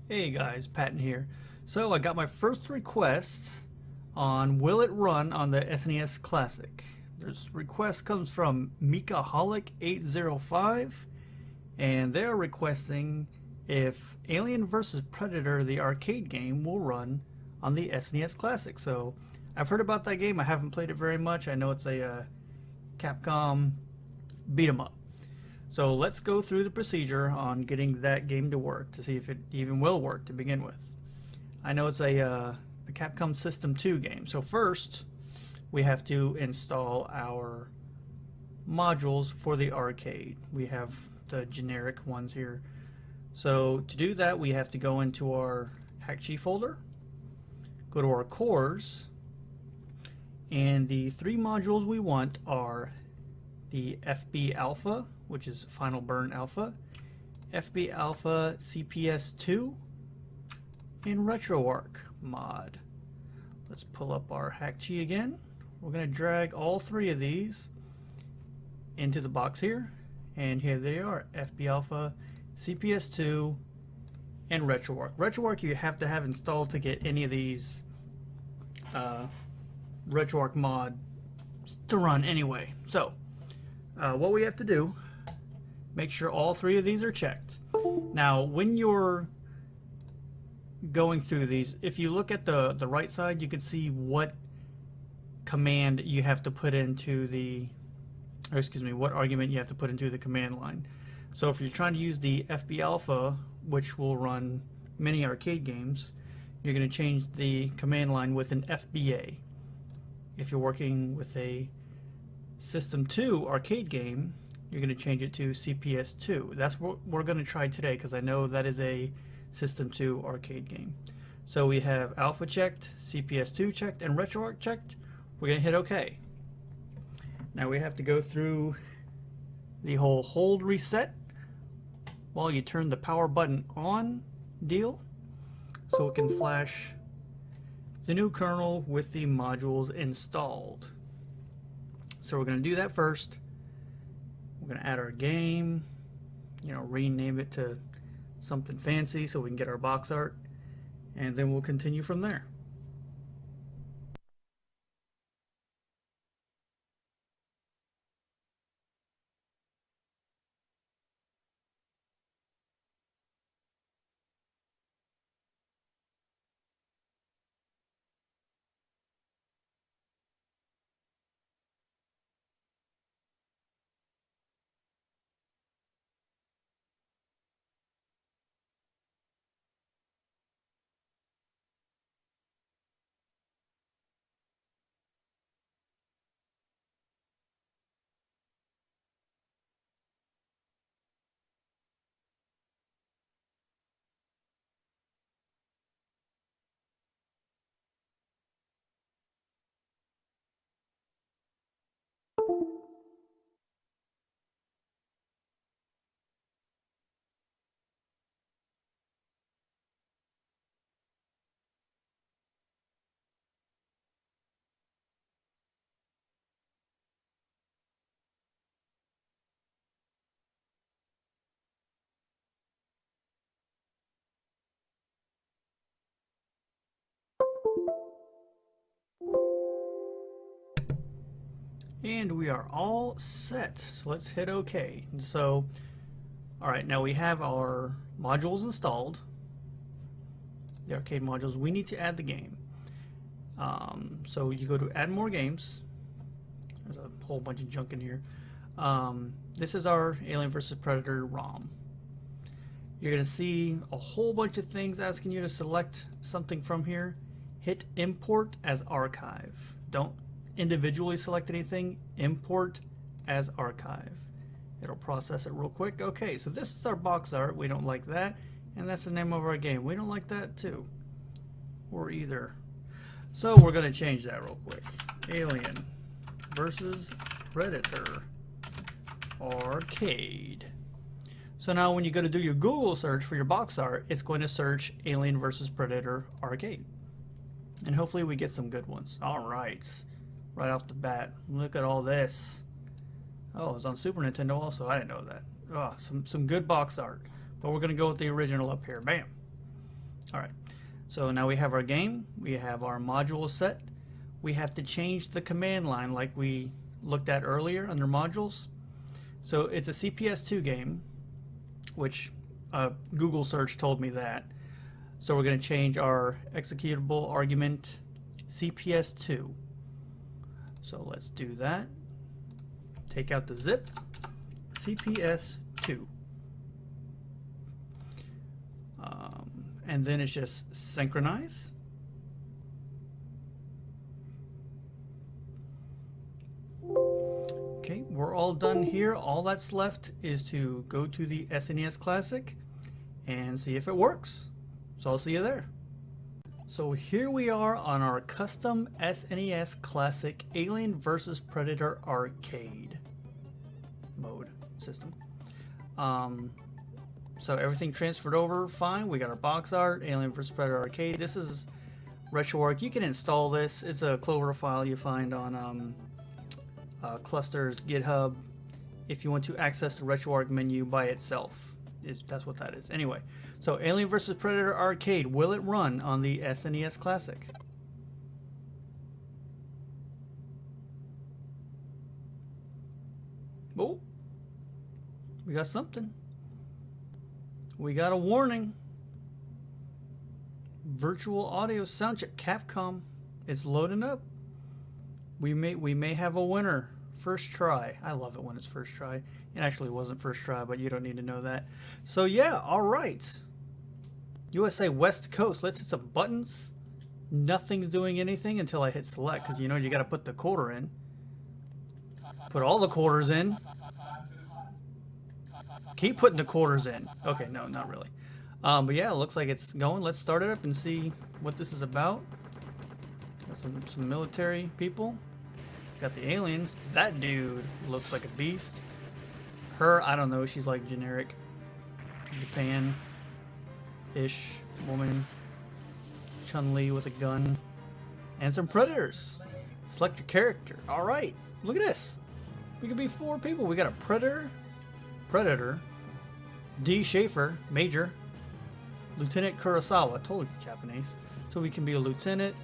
Hey guys, Patton here. So I got my first requests on will it run on the SNES Classic. This request comes from Meekaholic805 and they're requesting if Alien vs. Predator the arcade game will run on the SNES Classic. So I've heard about that game. I haven't played it very much. I know it's a Capcom beat 'em up. So let's go through the procedure on getting that game to work to see if it even will work to begin with. I know it's a Capcom System 2 game. So first, we have to install our modules for the arcade. We have the generic ones here. So to do that, we have to go into our Hakchi folder, go to our cores, and the three modules we want are the FB Alpha, which is Final Burn Alpha, FB Alpha CPS2, and RetroArch mod. Let's pull up our Hakchi again. We're going to drag all three of these into the box here, and here they are, FB Alpha, CPS2, and RetroArch. RetroArch you have to have installed to get any of these RetroArch mod to run anyway. So what we have to do, make sure all three of these are checked. Now when you're going through these, if you look at the right side, you can see what command you have to put into the, or excuse me, what argument you have to put into the command line. So if you're trying to use the FB Alpha, which will run many arcade games, you're going to change the command line with an FBA. If you're working with a System 2 arcade game, you're going to change it to CPS2. That's what we're going to try today because I know that is a System 2 arcade game. So we have Alpha checked, CPS2 checked, and RetroArch checked. We're going to hit OK. Now we have to go through the whole hold reset while you turn the power button on deal so it can flash the new kernel with the modules installed. So we're going to do that first. We're going to add our game, rename it to something fancy so we can get our box art, and then we'll continue from there. And we are all set. So let's hit OK. And so, alright, now we have our modules installed. The arcade modules. We need to add the game. So you go to add more games. There's a whole bunch of junk in here. This is our Alien vs. Predator ROM. You're going to see a whole bunch of things asking you to select something from here. Hit import as archive. Don't individually select anything. Import as archive. It'll process it real quick. Okay, so this is our box art. We don't like that. And that's the name of our game. We don't like that too. Or either. So we're going to change that real quick. Alien versus Predator Arcade. So now when you go to do your Google search for your box art, it's going to search Alien vs. Predator Arcade. And hopefully we get some good ones. Alright. Right off the bat. Look at all this. Oh, it's on Super Nintendo also. I didn't know that. Oh, some good box art. But we're going to go with the original up here. Bam. Alright, so now we have our game, we have our module set. We have to change the command line like we looked at earlier under modules. So it's a CPS2 game, which Google search told me that. So we're going to change our executable argument CPS2. So let's do that. Take out the zip, CPS2. And then it's just synchronize. Okay, we're all done here. All that's left is to go to the SNES Classic and see if it works. So I'll see you there. So here we are on our custom SNES Classic Alien vs. Predator arcade mode system. So everything transferred over fine. We got our box art, Alien vs. Predator arcade. This is RetroArch. You can install this. It's a Clover file you find on Cluster's GitHub if you want to access the RetroArch menu by itself. That's what that is. Anyway, so Alien vs. Predator arcade, will it run on the SNES Classic? Oh, we got something. We got a warning. Virtual audio sound check. Capcom, it's loading up. We may have a winner. First try. I love it when it's first try. It actually wasn't first try, but you don't need to know that. So yeah, all right. USA West Coast. Let's hit some buttons. Nothing's doing anything until I hit select, because you know you got to put the quarter in. Put all the quarters in. Keep putting the quarters in. Okay, no, not really. But yeah, it looks like it's going. Let's start it up and see what this is about. Got some military people. Got the aliens. That dude looks like a beast. Her, I don't know. She's like generic Japan-ish woman. Chun-Li with a gun. And some predators. Select your character. All right. Look at this. We could be 4 people. We got a Predator, D. Schaefer, Major, Lieutenant Kurosawa, totally Japanese. So we can be a Lieutenant,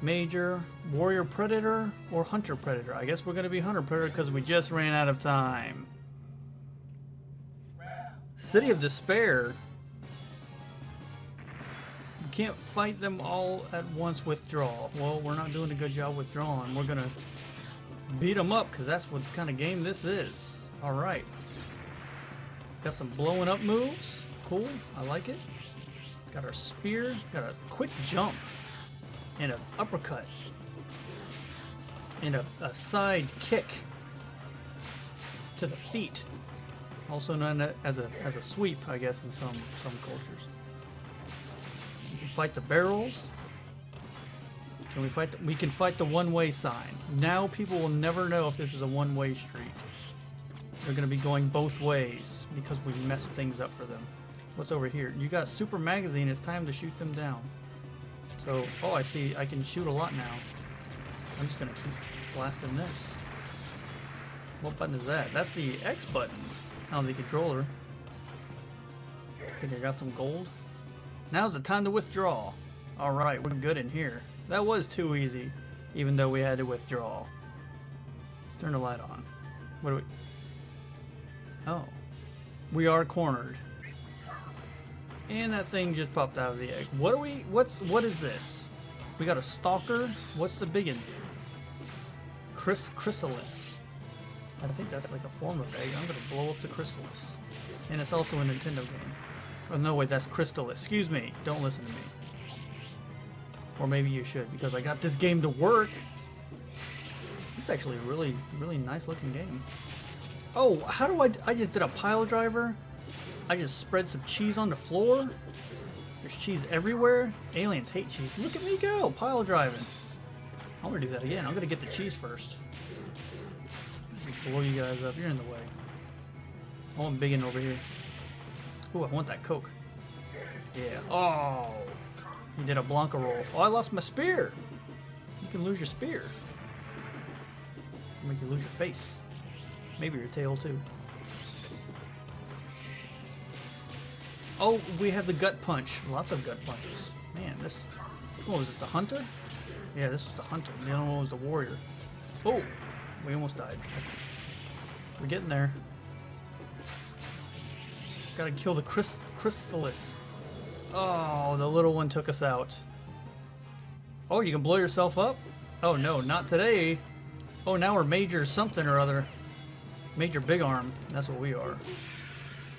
Major, Warrior Predator, or Hunter Predator. I guess we're going to be Hunter Predator because we just ran out of time. City of Despair. You can't fight them all at once. Withdraw. Well, we're not doing a good job withdrawing. We're going to beat them up because that's what kind of game this is. All right. Got some blowing up moves. Cool. I like it. Got our spear. Got a quick jump. And an uppercut. And a side kick to the feet. Also known as a sweep, I guess, in some cultures. You can fight the barrels. Can we fight? We can fight the one-way sign. Now people will never know if this is a one-way street. They're going to be going both ways because we messed things up for them. What's over here? You got Super Magazine. It's time to shoot them down. So, oh, I see. I can shoot a lot now. I'm just going to keep blasting this. What button is that? That's the X button on the controller. I think I got some gold. Now's the time to withdraw. All right, we're good in here. That was too easy, even though we had to withdraw. Let's turn the light on. What do we... Oh, we are cornered, and that thing just popped out of the egg. What are we? What is this? We got a stalker. What's the big one? Chrysalis. I think that's like a form of egg. I'm gonna blow up the Chrysalis, and it's also a Nintendo game. Oh no, wait, that's Crystal. Excuse me. Don't listen to me. Or maybe you should, because I got this game to work. It's actually a really, really nice looking game. Oh, how do I just did a pile driver? I just spread some cheese on the floor? There's cheese everywhere? Aliens hate cheese. Look at me go, pile driving. I'm gonna do that again. I'm gonna get the cheese first. Just blow you guys up. You're in the way. Oh, I'm biggin' over here. Ooh, I want that Coke. Yeah. Oh, you did a Blanca roll. Oh, I lost my spear. You can lose your spear. Make you lose your face. Maybe your tail too. Oh, we have the gut punch. Lots of gut punches. Man, this... What was this, the hunter? Yeah, this was the hunter. The other one was the warrior. Oh! We almost died. We're getting there. Gotta kill the chrysalis. Oh, the little one took us out. Oh, you can blow yourself up? Oh no, not today. Oh, now we're Major something or other. Major Big Arm. That's what we are.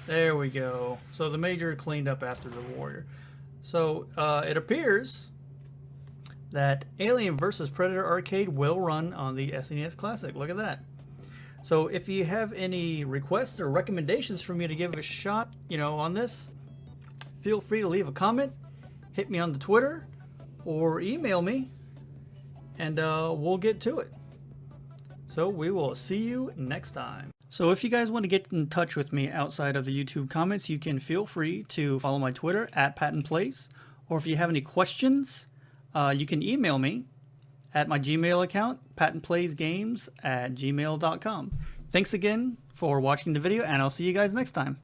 There we go. So the Major cleaned up after the warrior. So it appears that Alien vs. Predator Arcade will run on the SNES Classic. Look at that. So if you have any requests or recommendations for me to give a shot, you know, on this, feel free to leave a comment, hit me on the Twitter, or email me, and we'll get to it. So we will see you next time. So if you guys want to get in touch with me outside of the YouTube comments, you can feel free to follow my Twitter at PattonPlays, or if you have any questions, you can email me at my Gmail account, PattonPlaysGames@gmail.com. Thanks again for watching the video, and I'll see you guys next time.